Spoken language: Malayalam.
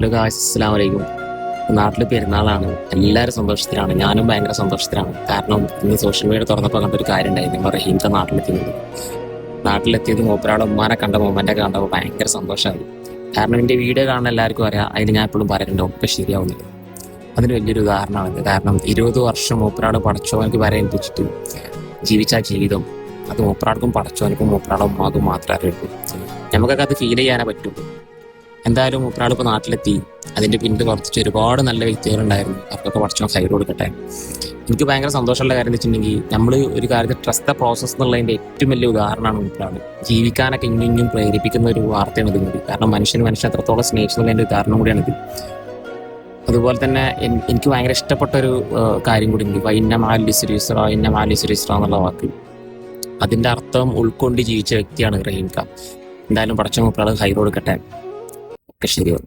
ഹലോ ഗായ്സ്, അസ്സലാമു അലൈക്കും. നാട്ടിൽ പെരുന്നാളാണ്, എല്ലാവരും സന്തോഷത്തിലാണ്. ഞാനും ഭയങ്കര സന്തോഷത്തിലാണ്. കാരണം ഇന്ന് സോഷ്യൽ മീഡിയ തുറന്നപ്പോൾ കണ്ടൊരു കാര്യം ഉണ്ടായിരുന്നു. നമ്മൾ റഹീംത്തെ നാട്ടിലെത്തിയത് മൂപ്പരാളെ ഉമ്മാനെ കണ്ട മൊമെൻ്റൊക്കെ കണ്ടപ്പോൾ ഭയങ്കര സന്തോഷമായി. കാരണം എൻ്റെ വീഡിയോ കാണുന്ന എല്ലാവർക്കും അറിയാം, അതിന് ഞാൻ എപ്പോഴും പറയുന്നുണ്ട് ഒക്കെ ശരിയാവുന്നത്. അതിന് വലിയൊരു ഉദാഹരണമാണിത്. കാരണം 20 വർഷം മൂപ്പരാട് പടച്ചോനക്ക് വരേൽപ്പിച്ചിട്ട് ജീവിച്ച ജീവിതം അത് മൂപ്പരാൾക്കും പടച്ചോനക്കും മൂപ്പരാളുടെ ഉമ്മാക്കും മാത്രമേ അറിയുള്ളൂ. നമുക്കൊക്കെ അത് ഫീൽ ചെയ്യാനേ പറ്റുള്ളൂ. എന്തായാലും മൂപ്പരാൾ ഇപ്പോൾ നാട്ടിലെത്തി. അതിൻ്റെ പിന്നിൽ കുറച്ച് ഒരുപാട് നല്ല വ്യക്തികളുണ്ടായിരുന്നു. അവർക്കൊക്കെ പഠിച്ചോ സൈഡ് കൊടുക്കട്ടെ. എനിക്ക് ഭയങ്കര സന്തോഷമുള്ള കാര്യം എന്ന് വെച്ചിട്ടുണ്ടെങ്കിൽ, നമ്മൾ ഒരു കാര്യത്തിൽ ട്രസ്റ്റ് ദ പ്രോസസ് എന്നുള്ളതിൻ്റെ ഏറ്റവും വലിയ ഉദാഹരണമാണ് മൂപ്പരാൾ. ജീവിക്കാനൊക്കെ ഇനിയും പ്രേരിപ്പിക്കുന്ന ഒരു വാർത്തയാണ് ഇത്. കാരണം മനുഷ്യൻ എത്രത്തോളം സ്നേഹിച്ചതിൻ്റെ ഉദാഹരണം കൂടിയാണിത്. അതുപോലെ തന്നെ എനിക്ക് ഭയങ്കര ഇഷ്ടപ്പെട്ട ഒരു കാര്യം കൂടി ഉണ്ട്. ഇന്ന മാലിസ്ര എന്നുള്ള വാക്ക്, അതിൻ്റെ അർത്ഥം ഉൾക്കൊണ്ട് ജീവിച്ച വ്യക്തിയാണ് റഹീം ഖാൻ. എന്തായാലും പടച്ച മൂപ്പരാൾ ഹൈർ കൊടുക്കട്ടെ. ഒക്കെ ശരിയാവും.